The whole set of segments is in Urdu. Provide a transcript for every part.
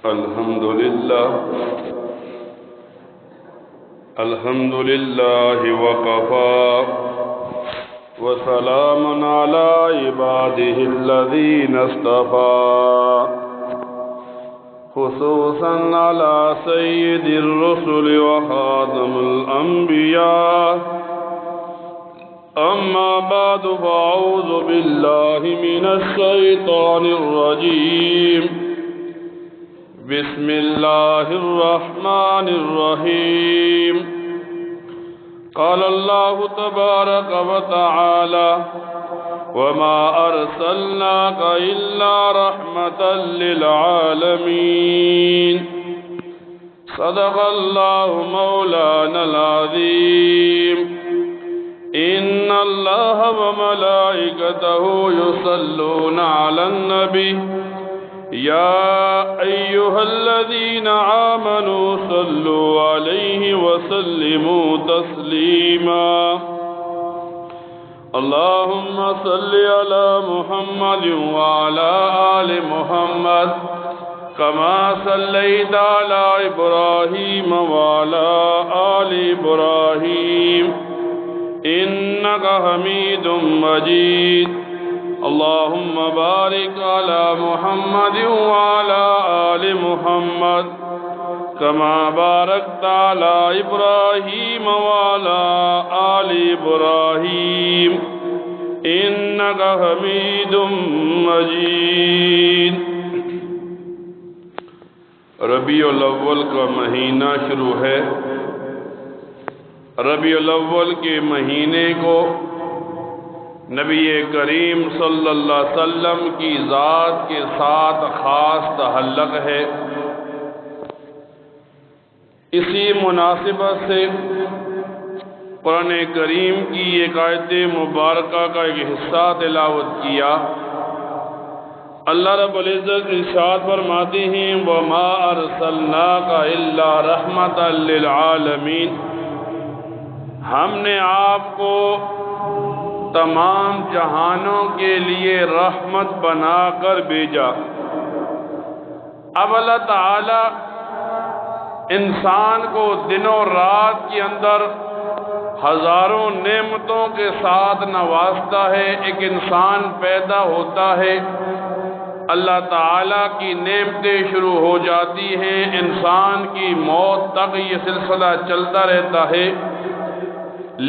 الحمد لله وكفى وسلام على عباده الذين اصطفى خصوصا على سيد الرسل وخاتم الأنبياء أما بعد فأعوذ بالله من الشيطان الرجيم بسم الله الرحمن الرحيم قال الله تبارك وتعالى وما أرسلناك إلا رحمة للعالمين صدق الله مولانا العظيم إن الله وملائكته يصلون على النبي يا أيها الذين آمنوا صلوا عليه وسلموا تسليما اللهم صل على محمد وعلى آل محمد كما صليت على إبراهيم وعلى آل إبراهيم إنك حميد مجيد اللهم بارك على محمد وعلى آل محمد كما باركت على إبراهيم وعلى آل إبراهيم إنك حميد مجيد ربیع الاول کا مہینہ شروع ہے۔ ربیع الاول کے مہینے کو نبی کریم صلی اللہ علیہ وسلم کی ذات کے ساتھ خاص تعلق ہے۔ اسی مناسبت سے قرآن کریم کی ایک آیت مبارکہ کا ایک حصہ تلاوت کیا۔ اللہ رب العزت ارشاد فرماتے ہیں وَمَا أَرْسَلْنَاكَ إِلَّا رَحْمَةً لِلْعَالَمِينَ، ہم نے آپ کو تمام جہانوں کے لیے رحمت بنا کر بھیجا۔ اب اللہ تعالی انسان کو دن و رات کے اندر ہزاروں نعمتوں کے ساتھ نوازتا ہے۔ ایک انسان پیدا ہوتا ہے، اللہ تعالیٰ کی نعمتیں شروع ہو جاتی ہیں، انسان کی موت تک یہ سلسلہ چلتا رہتا ہے،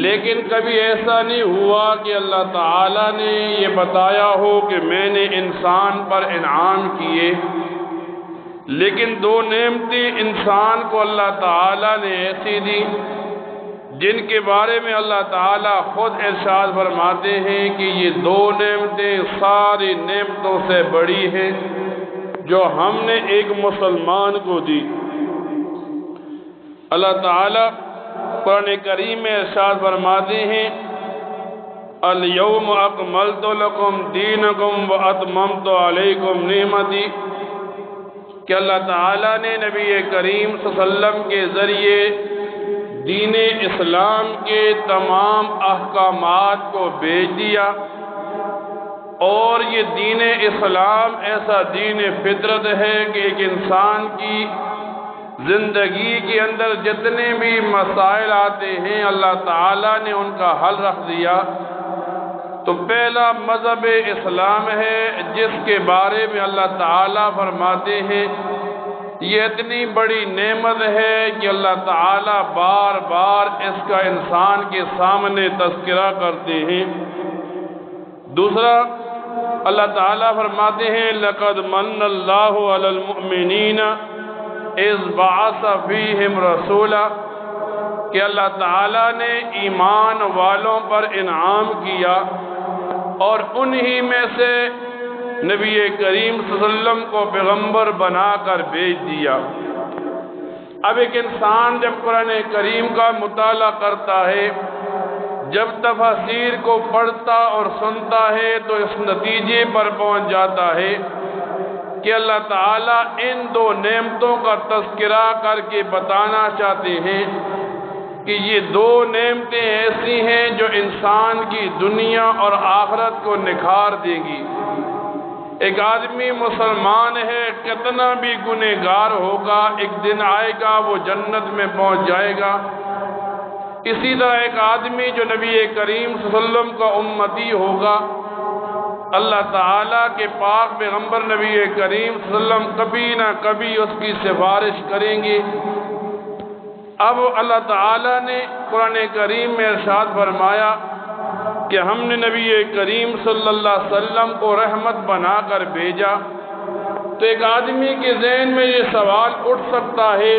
لیکن کبھی ایسا نہیں ہوا کہ اللہ تعالیٰ نے یہ بتایا ہو کہ میں نے انسان پر انعام کیے۔ لیکن دو نعمتیں انسان کو اللہ تعالیٰ نے ایسی دی جن کے بارے میں اللہ تعالیٰ خود ارشاد فرماتے ہیں کہ یہ دو نعمتیں ساری نعمتوں سے بڑی ہیں جو ہم نے ایک مسلمان کو دی۔ اللہ تعالیٰ قرآن کریم میں ارشاد فرماتے ہیں اليوم اکملت لکم دینکم واتممت علیکم نعمتی، کہ اللہ تعالیٰ نے نبی کریم صلی اللہ علیہ وسلم کے ذریعے دین اسلام کے تمام احکامات کو بھیج دیا، اور یہ دین اسلام ایسا دین فطرت ہے کہ ایک انسان کی زندگی کے اندر جتنے بھی مسائل آتے ہیں اللہ تعالیٰ نے ان کا حل رکھ دیا۔ تو پہلا مذہب اسلام ہے جس کے بارے میں اللہ تعالیٰ فرماتے ہیں یہ اتنی بڑی نعمت ہے کہ اللہ تعالیٰ بار بار اس کا انسان کے سامنے تذکرہ کرتے ہیں۔ دوسرا اللہ تعالیٰ فرماتے ہیں لَقَدْ مَنَّ اللَّهُ عَلَى الْمُؤْمِنِينَ اِذْ بَعَثَ فِيهِمْ رَسُولًا، کہ اللہ تعالیٰ نے ایمان والوں پر انعام کیا اور انہی میں سے نبی کریم صلی اللہ علیہ وسلم کو پیغمبر بنا کر بھیج دیا۔ اب ایک انسان جب قرآن کریم کا مطالعہ کرتا ہے، جب تفاسیر کو پڑھتا اور سنتا ہے تو اس نتیجے پر پہنچ جاتا ہے کہ اللہ تعالیٰ ان دو نعمتوں کا تذکرہ کر کے بتانا چاہتے ہیں کہ یہ دو نعمتیں ایسی ہیں جو انسان کی دنیا اور آخرت کو نکھار دیں گی۔ ایک آدمی مسلمان ہے، کتنا بھی گنہگار ہوگا، ایک دن آئے گا وہ جنت میں پہنچ جائے گا۔ اسی طرح ایک آدمی جو نبی کریم صلی اللہ علیہ وسلم کا امتی ہوگا، اللہ تعالیٰ کے پاک پیغمبر نبی کریم صلی اللہ علیہ وسلم کبھی نہ کبھی اس کی سفارش کریں گے۔ اب اللہ تعالیٰ نے قرآن کریم میں ارشاد فرمایا کہ ہم نے نبی کریم صلی اللہ علیہ وسلم کو رحمت بنا کر بھیجا، تو ایک آدمی کے ذہن میں یہ سوال اٹھ سکتا ہے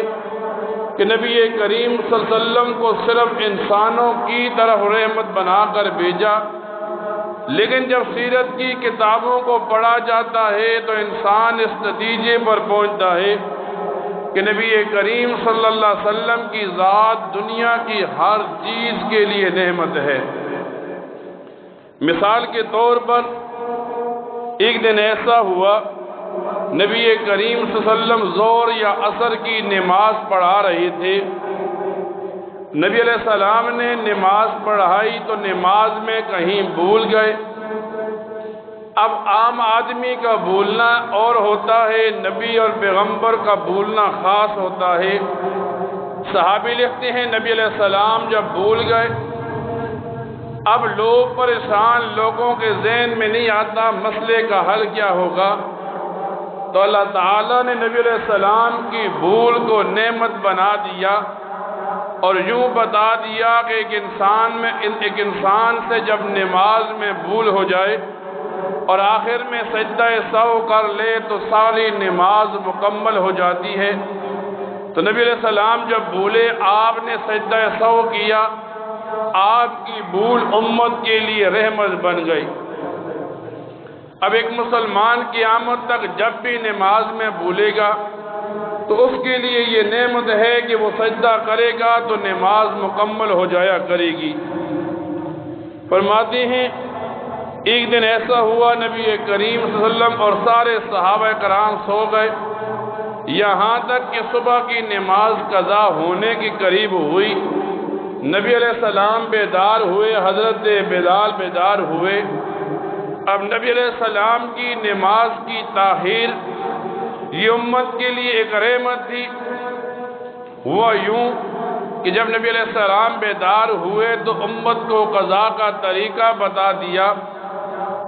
کہ نبی کریم صلی اللہ علیہ وسلم کو صرف انسانوں کی طرف رحمت بنا کر بھیجا، لیکن جب سیرت کی کتابوں کو پڑھا جاتا ہے تو انسان اس نتیجے پر پہنچتا ہے کہ نبی کریم صلی اللہ علیہ وسلم کی ذات دنیا کی ہر چیز کے لیے نعمت ہے۔ مثال کے طور پر ایک دن ایسا ہوا، نبی کریم صلی اللہ علیہ وسلم ظہر یا عصر کی نماز پڑھا رہے تھے۔ نبی علیہ السلام نے نماز پڑھائی تو نماز میں کہیں بھول گئے۔ اب عام آدمی کا بھولنا اور ہوتا ہے، نبی اور پیغمبر کا بھولنا خاص ہوتا ہے۔ صحابی لکھتے ہیں نبی علیہ السلام جب بھول گئے، اب لوگ پریشان، لوگوں کے ذہن میں نہیں آتا مسئلے کا حل کیا ہوگا، تو اللہ تعالیٰ نے نبی علیہ السلام کی بھول کو نعمت بنا دیا اور یوں بتا دیا کہ ایک انسان سے جب نماز میں بھول ہو جائے اور آخر میں سجدہ سہو کر لے تو ساری نماز مکمل ہو جاتی ہے۔ تو نبی علیہ السلام جب بھولے، آپ نے سجدہ سہو کیا، آپ کی بھول امت کے لیے رحمت بن گئی۔ اب ایک مسلمان قیامت تک جب بھی نماز میں بھولے گا تو اس کے لیے یہ نعمت ہے کہ وہ سجدہ کرے گا تو نماز مکمل ہو جایا کرے گی۔ فرماتے ہیں ایک دن ایسا ہوا، نبی کریم صلی اللہ علیہ وسلم اور سارے صحابہ کرام سو گئے، یہاں تک کہ صبح کی نماز قضا ہونے کی قریب ہوئی۔ نبی علیہ السلام بیدار ہوئے، حضرت بلال بیدار ہوئے۔ اب نبی علیہ السلام کی نماز کی تاخیر یہ امت کے لیے ایک رحمت تھی۔ ہوا یوں کہ جب نبی علیہ السلام بیدار ہوئے تو امت کو قضا کا طریقہ بتا دیا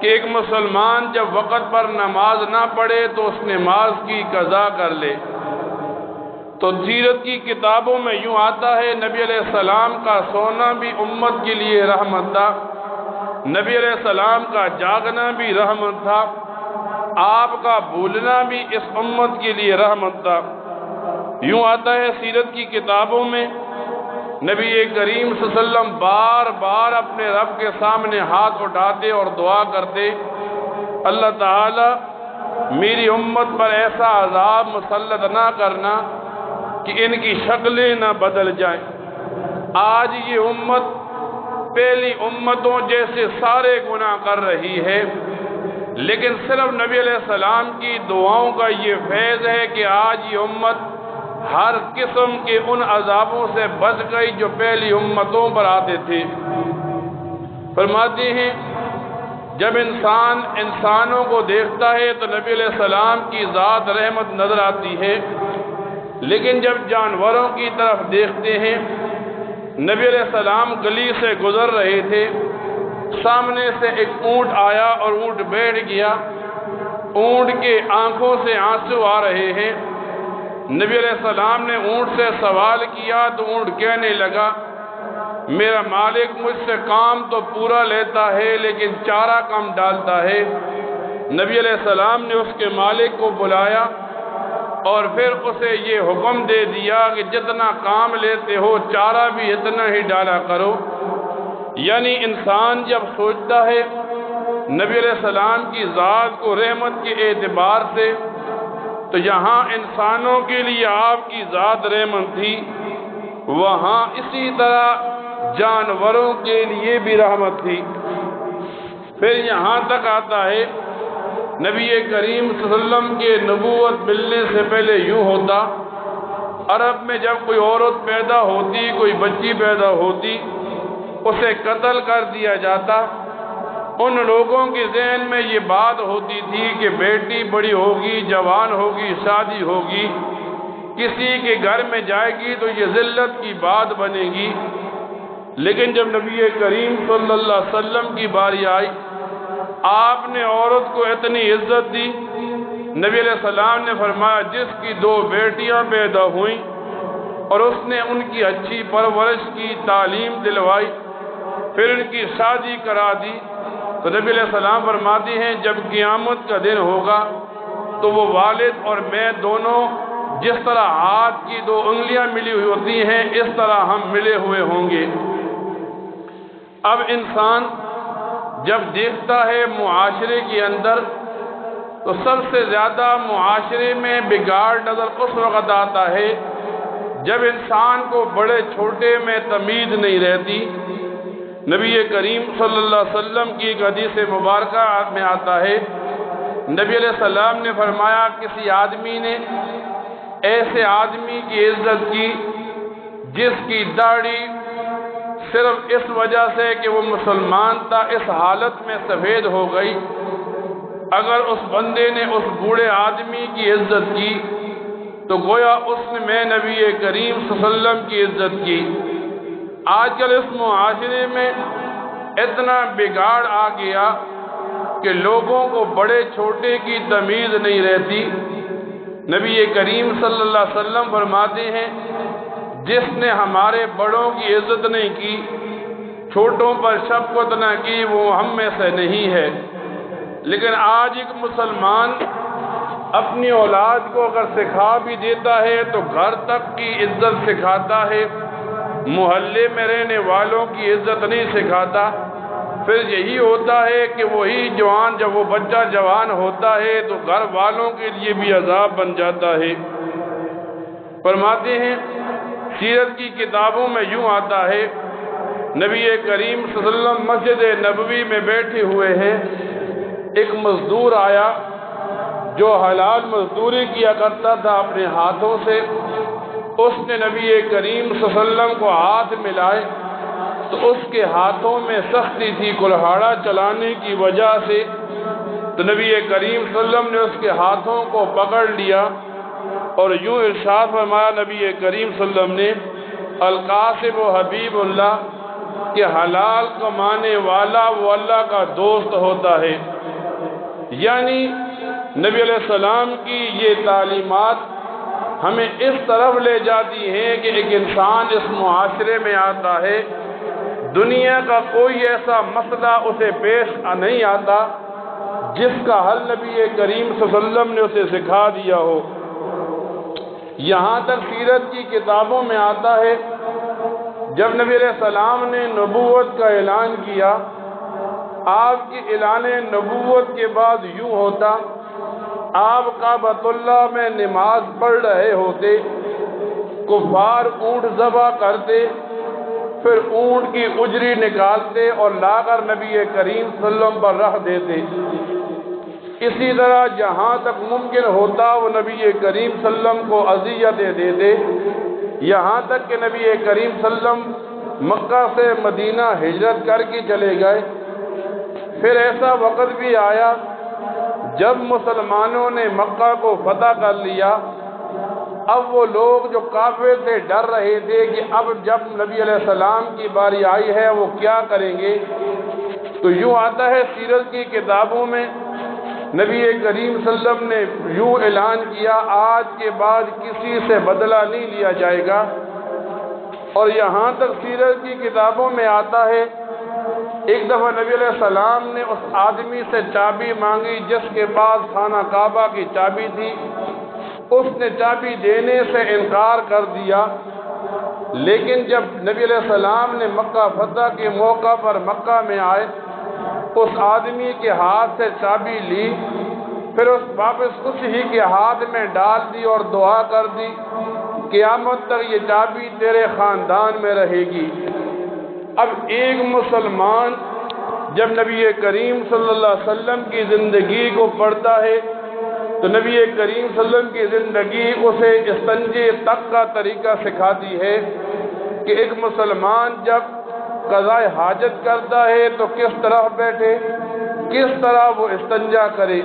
کہ ایک مسلمان جب وقت پر نماز نہ پڑھے تو اس نماز کی قضا کر لے۔ تو سیرت کی کتابوں میں یوں آتا ہے نبی علیہ السلام کا سونا بھی امت کے لیے رحمت تھا، نبی علیہ السلام کا جاگنا بھی رحمت تھا، آپ کا بھولنا بھی اس امت کے لیے رحمت تھا۔ یوں آتا ہے سیرت کی کتابوں میں نبی کریم صلی اللہ علیہ وسلم بار بار اپنے رب کے سامنے ہاتھ اٹھاتے اور دعا کرتے، اللہ تعالی میری امت پر ایسا عذاب مسلط نہ کرنا کہ ان کی شکلیں نہ بدل جائیں۔ آج یہ امت پہلی امتوں جیسے سارے گناہ کر رہی ہے، لیکن صرف نبی علیہ السلام کی دعاؤں کا یہ فیض ہے کہ آج یہ امت ہر قسم کے ان عذابوں سے بچ گئی جو پہلی امتوں پر آتے تھے۔ فرماتے ہیں جب انسان انسانوں کو دیکھتا ہے تو نبی علیہ السلام کی ذات رحمت نظر آتی ہے، لیکن جب جانوروں کی طرف دیکھتے ہیں، نبی علیہ السلام گلی سے گزر رہے تھے، سامنے سے ایک اونٹ آیا اور اونٹ بیٹھ گیا، اونٹ کے آنکھوں سے آنسو آ رہے ہیں۔ نبی علیہ السلام نے اونٹ سے سوال کیا تو اونٹ کہنے لگا میرا مالک مجھ سے کام تو پورا لیتا ہے لیکن چارہ کم ڈالتا ہے۔ نبی علیہ السلام نے اس کے مالک کو بلایا اور پھر اسے یہ حکم دے دیا کہ جتنا کام لیتے ہو چارہ بھی اتنا ہی ڈالا کرو۔ یعنی انسان جب سوچتا ہے نبی علیہ السلام کی ذات کو رحمت کے اعتبار سے، تو جہاں انسانوں کے لیے آپ کی ذات رحمت تھی، وہاں اسی طرح جانوروں کے لیے بھی رحمت تھی۔ پھر یہاں تک آتا ہے نبی کریم صلی اللہ علیہ وسلم کے نبوت ملنے سے پہلے یوں ہوتا، عرب میں جب کوئی عورت پیدا ہوتی، کوئی بچی پیدا ہوتی، اسے قتل کر دیا جاتا، ان لوگوں کے ذہن میں یہ بات ہوتی تھی کہ بیٹی بڑی ہوگی، جوان ہوگی، شادی ہوگی، کسی کے گھر میں جائے گی تو یہ ذلت کی بات بنے گی۔ لیکن جب نبی کریم صلی اللہ علیہ وسلم کی باری آئی، آپ نے عورت کو اتنی عزت دی۔ نبی علیہ السلام نے فرمایا جس کی 2 بیٹیاں پیدا ہوئیں اور اس نے ان کی اچھی پرورش کی، تعلیم دلوائی، پھر ان کی شادی کرا دی، تو نبی علیہ السلام فرماتے ہیں جب قیامت کا دن ہوگا تو وہ والد اور میں دونوں جس طرح ہاتھ کی 2 انگلیاں ملی ہوئی ہوتی ہیں اس طرح ہم ملے ہوئے ہوں گے۔ اب انسان جب دیکھتا ہے معاشرے کے اندر تو سب سے زیادہ معاشرے میں بگاڑ نظر اس وقت آتا ہے جب انسان کو بڑے چھوٹے میں تمیز نہیں رہتی۔ نبی کریم صلی اللہ علیہ وسلم کی ایک حدیث مبارکہ میں آتا ہے، نبی علیہ السلام نے فرمایا کسی آدمی نے ایسے آدمی کی عزت کی جس کی داڑھی صرف اس وجہ سے کہ وہ مسلمان تھا اس حالت میں سفید ہو گئی، اگر اس بندے نے اس بوڑھے آدمی کی عزت کی تو گویا اس نے میں نبی کریم صلی اللہ علیہ وسلم کی عزت کی۔ آج کل اس معاشرے میں اتنا بگاڑ آ گیا کہ لوگوں کو بڑے چھوٹے کی تمیز نہیں رہتی۔ نبی کریم صلی اللہ علیہ وسلم فرماتے ہیں جس نے ہمارے بڑوں کی عزت نہیں کی، چھوٹوں پر شفقت نہ کی، وہ ہم میں سے نہیں ہے۔ لیکن آج ایک مسلمان اپنی اولاد کو اگر سکھا بھی دیتا ہے تو گھر تک کی عزت سکھاتا ہے، محلے میں رہنے والوں کی عزت نہیں سکھاتا۔ پھر یہی ہوتا ہے کہ وہی جوان جب وہ بچہ جوان ہوتا ہے تو گھر والوں کے لیے بھی عذاب بن جاتا ہے۔ فرماتے ہیں سیرت کی کتابوں میں یوں آتا ہے، نبی کریم صلی اللہ علیہ وسلم مسجد نبوی میں بیٹھے ہوئے ہیں، ایک مزدور آیا جو حلال مزدوری کیا کرتا تھا اپنے ہاتھوں سے، اس نے نبی کریم صلی اللہ علیہ وسلم کو ہاتھ ملائے تو اس کے ہاتھوں میں سختی تھی کلہاڑا چلانے کی وجہ سے، تو نبی کریم صلی اللہ علیہ وسلم نے اس کے ہاتھوں کو پکڑ لیا اور یوں ارشاد فرمایا نبی کریم صلی اللہ علیہ وسلم نے، القاسم و حبیب اللہ، کہ حلال کمانے والا وہ اللہ کا دوست ہوتا ہے۔ یعنی نبی علیہ السلام کی یہ تعلیمات ہمیں اس طرف لے جاتی ہیں کہ ایک انسان اس معاشرے میں آتا ہے، دنیا کا کوئی ایسا مسئلہ اسے پیش نہیں آتا جس کا حل نبی کریم صلی اللہ علیہ وسلم نے اسے سکھا دیا ہو۔ یہاں تک سیرت کی کتابوں میں آتا ہے جب نبی علیہ السلام نے نبوت کا اعلان کیا، آپ کی اعلان نبوت کے بعد یوں ہوتا، آپ کعبۃ اللہ میں نماز پڑھ رہے ہوتے، کفار اونٹ ذبح کرتے، پھر اونٹ کی اجری نکالتے اور لا کر نبی کریم صلی اللہ علیہ وسلم پر رکھ دیتے۔ اسی طرح جہاں تک ممکن ہوتا وہ نبی کریم صلی اللہ علیہ وسلم کو اذیتیں دیتے، یہاں تک کہ نبی کریم صلی اللہ علیہ وسلم مکہ سے مدینہ ہجرت کر کے چلے گئے۔ پھر ایسا وقت بھی آیا جب مسلمانوں نے مکہ کو فتح کر لیا، اب وہ لوگ جو کافر سے ڈر رہے تھے کہ اب جب نبی علیہ السلام کی باری آئی ہے وہ کیا کریں گے، تو یوں آتا ہے سیرت کی کتابوں میں نبی کریم صلی اللہ علیہ وسلم نے یوں اعلان کیا، آج کے بعد کسی سے بدلہ نہیں لیا جائے گا۔ اور یہاں تک سیرت کی کتابوں میں آتا ہے ایک دفعہ نبی علیہ السلام نے اس آدمی سے چابی مانگی جس کے پاس خانہ کعبہ کی چابی تھی، اس نے چابی دینے سے انکار کر دیا۔ لیکن جب نبی علیہ السلام نے مکہ فتح کے موقع پر مکہ میں آئے، اس آدمی کے ہاتھ سے چابی لی، پھر واپس اس ہی کے ہاتھ میں ڈال دی اور دعا کر دی، قیامت تک یہ چابی تیرے خاندان میں رہے گی۔ اب ایک مسلمان جب نبی کریم صلی اللہ علیہ وسلم کی زندگی کو پڑھتا ہے تو نبی کریم صلی اللہ علیہ وسلم کی زندگی اسے استنجے تک کا طریقہ سکھاتی ہے کہ ایک مسلمان جب قضاء حاجت کرتا ہے تو کس طرح بیٹھے، کس طرح وہ استنجا کرے۔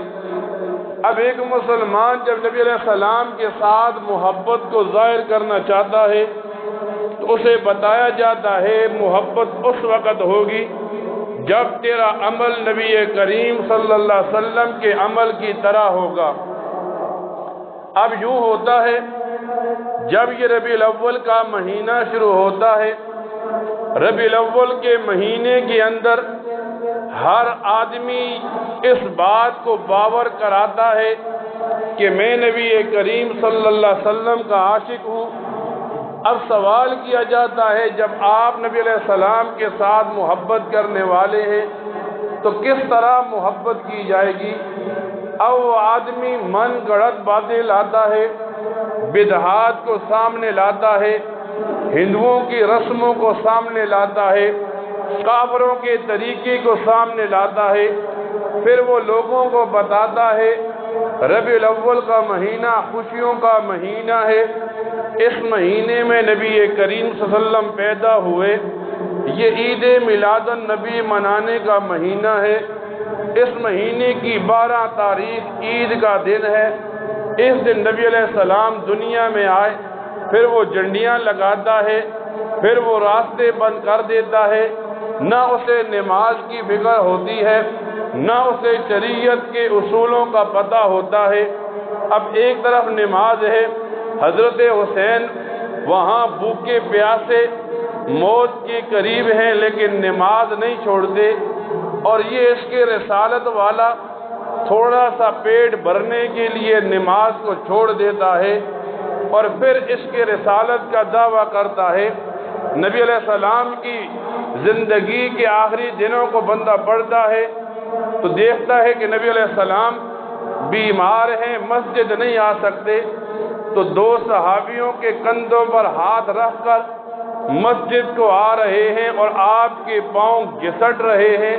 اب ایک مسلمان جب نبی علیہ السلام کے ساتھ محبت کو ظاہر کرنا چاہتا ہے تو اسے بتایا جاتا ہے محبت اس وقت ہوگی جب تیرا عمل نبی کریم صلی اللہ علیہ وسلم کے عمل کی طرح ہوگا۔ اب یوں ہوتا ہے جب یہ ربیع الاول کا مہینہ شروع ہوتا ہے، ربیع الاول کے مہینے کے اندر ہر آدمی اس بات کو باور کراتا ہے کہ میں نبی کریم صلی اللہ علیہ وسلم کا عاشق ہوں۔ اب سوال کیا جاتا ہے جب آپ نبی علیہ السلام کے ساتھ محبت کرنے والے ہیں تو کس طرح محبت کی جائے گی؟ اب وہ آدمی من گڑت باتیں لاتا ہے، بدعات کو سامنے لاتا ہے، ہندوؤں کی رسموں کو سامنے لاتا ہے، کافروں کے طریقے کو سامنے لاتا ہے، پھر وہ لوگوں کو بتاتا ہے ربیع الاول کا مہینہ خوشیوں کا مہینہ ہے، اس مہینے میں نبی کریم صلی اللہ علیہ وسلم پیدا ہوئے، یہ عید میلاد النبی منانے کا مہینہ ہے، اس مہینے کی 12 تاریخ عید کا دن ہے، اس دن نبی علیہ السلام دنیا میں آئے، پھر وہ جھنڈیاں لگاتا ہے، پھر وہ راستے بند کر دیتا ہے، نہ اسے نماز کی فکر ہوتی ہے، نہ اسے شریعت کے اصولوں کا پتہ ہوتا ہے۔ اب ایک طرف نماز ہے، حضرت حسین وہاں بھوکے پیاسے موت کے قریب ہیں لیکن نماز نہیں چھوڑتے، اور یہ اس کے رسالت والا تھوڑا سا پیٹ بھرنے کے لیے نماز کو چھوڑ دیتا ہے اور پھر اس کے رسالت کا دعویٰ کرتا ہے۔ نبی علیہ السلام کی زندگی کے آخری دنوں کو بندہ پڑھتا ہے تو دیکھتا ہے کہ نبی علیہ السلام بیمار ہیں، مسجد نہیں آ سکتے، تو 2 صحابیوں کے کندھوں پر ہاتھ رکھ کر مسجد کو آ رہے ہیں اور آپ کے پاؤں گھسٹ رہے ہیں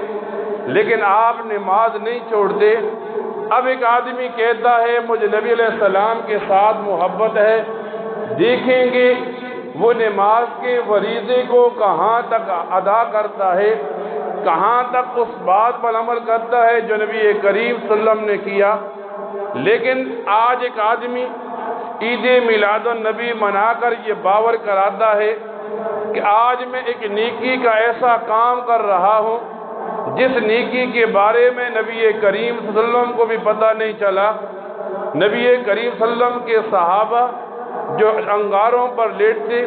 لیکن آپ نماز نہیں چھوڑتے۔ اب ایک آدمی کہتا ہے مجھے نبی علیہ السلام کے ساتھ محبت ہے، دیکھیں گے وہ نماز کے فریضے کو کہاں تک ادا کرتا ہے، کہاں تک اس بات پر عمل کرتا ہے جو نبی کریم صلی اللہ علیہ وسلم نے کیا۔ لیکن آج ایک آدمی عید میلاد النبی منا کر یہ باور کراتا ہے کہ آج میں ایک نیکی کا ایسا کام کر رہا ہوں جس نیکی کے بارے میں نبی کریم صلی اللہ علیہ وسلم کو بھی پتہ نہیں چلا۔ نبی کریم صلی اللہ علیہ وسلم کے صحابہ جو انگاروں پر لیٹتے،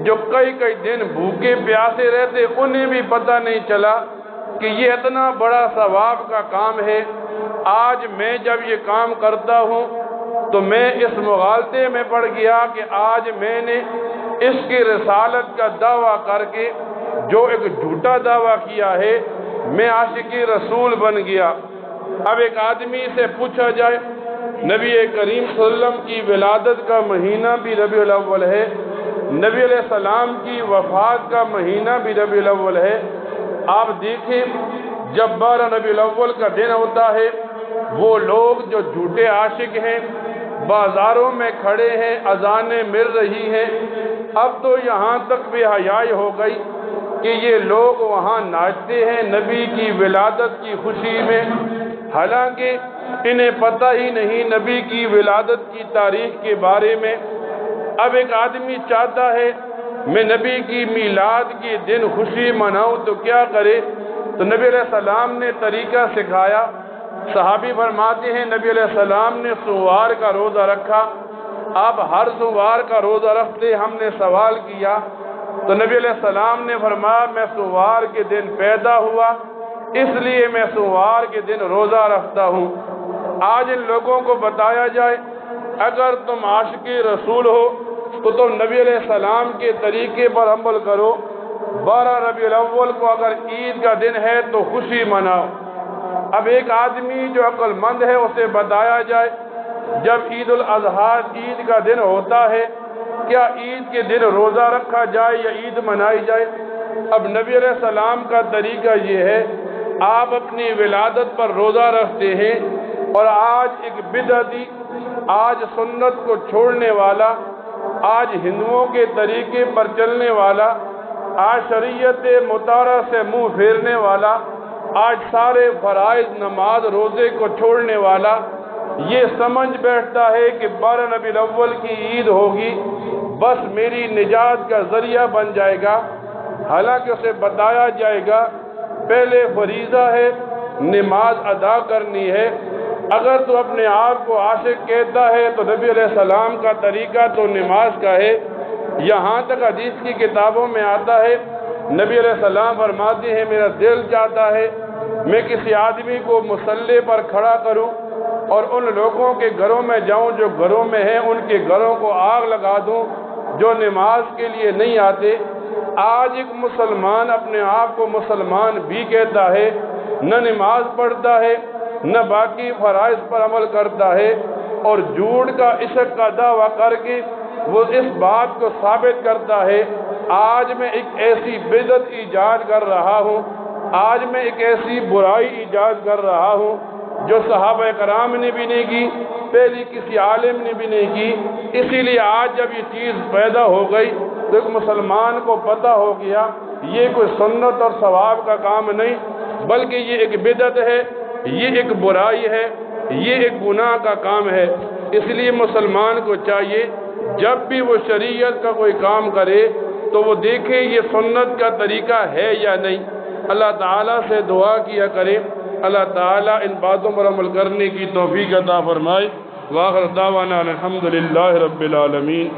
جو کئی دن بھوکے پیاسے رہتے، انہیں بھی پتہ نہیں چلا کہ یہ اتنا بڑا ثواب کا کام ہے۔ آج میں جب یہ کام کرتا ہوں تو میں اس مغالطے میں پڑ گیا کہ آج میں نے اس کی رسالت کا دعویٰ کر کے جو ایک جھوٹا دعویٰ کیا ہے، میں عاشق رسول بن گیا۔ اب ایک آدمی سے پوچھا جائے نبی کریم صلی اللہ علیہ وسلم کی ولادت کا مہینہ بھی ربیع الاول ہے، نبی علیہ السلام کی وفات کا مہینہ بھی ربیع الاول ہے۔ آپ دیکھیں جب 12 ربیع الاول کا دن ہوتا ہے، وہ لوگ جو جھوٹے عاشق ہیں بازاروں میں کھڑے ہیں، اذانیں مل رہی ہیں، اب تو یہاں تک بے حیائی ہو گئی کہ یہ لوگ وہاں ناچتے ہیں نبی کی ولادت کی خوشی میں، حالانکہ انہیں پتہ ہی نہیں نبی کی ولادت کی تاریخ کے بارے میں۔ اب ایک آدمی چاہتا ہے میں نبی کی میلاد کے دن خوشی مناؤں تو کیا کرے؟ تو نبی علیہ السلام نے طریقہ سکھایا۔ صحابی فرماتے ہیں نبی علیہ السلام نے سوار کا روزہ رکھا، آپ ہر سوار کا روزہ رکھتے، ہم نے سوال کیا تو نبی علیہ السلام نے فرمایا میں سوار کے دن پیدا ہوا اس لیے میں سوار کے دن روزہ رکھتا ہوں۔ آج ان لوگوں کو بتایا جائے اگر تم عاشق رسول ہو تو تم نبی علیہ السلام کے طریقے پر عمل کرو، 12 ربیع الاول کو اگر عید کا دن ہے تو خوشی مناؤ۔ اب ایک آدمی جو عقل مند ہے اسے بتایا جائے جب عید الاضحیٰ عید کا دن ہوتا ہے کیا عید کے دن روزہ رکھا جائے یا عید منائی جائے؟ اب نبی علیہ السلام کا طریقہ یہ ہے آپ اپنی ولادت پر روزہ رکھتے ہیں، اور آج ایک بدعتی، آج سنت کو چھوڑنے والا، آج ہندوؤں کے طریقے پر چلنے والا، آج شریعت مطالعہ سے منہ پھیرنے والا، آج سارے فرائض نماز روزے کو چھوڑنے والا یہ سمجھ بیٹھتا ہے کہ 12 ربیع الاول کی عید ہوگی بس میری نجات کا ذریعہ بن جائے گا، حالانکہ اسے بتایا جائے گا پہلے فریضہ ہے، نماز ادا کرنی ہے۔ اگر تو اپنے آپ کو عاشق کہتا ہے تو نبی علیہ السلام کا طریقہ تو نماز کا ہے۔ یہاں تک حدیث کی کتابوں میں آتا ہے، نبی علیہ السلام فرماتے ہیں میرا دل چاہتا ہے میں کسی آدمی کو مصلی پر کھڑا کروں اور ان لوگوں کے گھروں میں جاؤں جو گھروں میں ہیں، ان کے گھروں کو آگ لگا دوں جو نماز کے لیے نہیں آتے۔ آج ایک مسلمان اپنے آپ کو مسلمان بھی کہتا ہے، نہ نماز پڑھتا ہے نہ باقی فرائض پر عمل کرتا ہے، اور جھوٹ کا عشق کا دعویٰ کر کے وہ اس بات کو ثابت کرتا ہے آج میں ایک ایسی بدعت ایجاد کر رہا ہوں، آج میں ایک ایسی برائی ایجاد کر رہا ہوں جو صحابہ کرام نے بھی نہیں کی، پہلی کسی عالم نے بھی نہیں کی۔ اسی لیے آج جب یہ چیز پیدا ہو گئی تو ایک مسلمان کو پتہ ہو گیا یہ کوئی سنت اور ثواب کا کام نہیں بلکہ یہ ایک بدعت ہے، یہ ایک برائی ہے، یہ ایک گناہ کا کام ہے۔ اس لیے مسلمان کو چاہیے جب بھی وہ شریعت کا کوئی کام کرے تو وہ دیکھے یہ سنت کا طریقہ ہے یا نہیں۔ اللہ تعالیٰ سے دعا کیا کرے اللہ تعالیٰ ان باتوں پر عمل کرنے کی توفیق عطا فرمائے۔ وآخر دعوانا الحمدللہ رب العالمین۔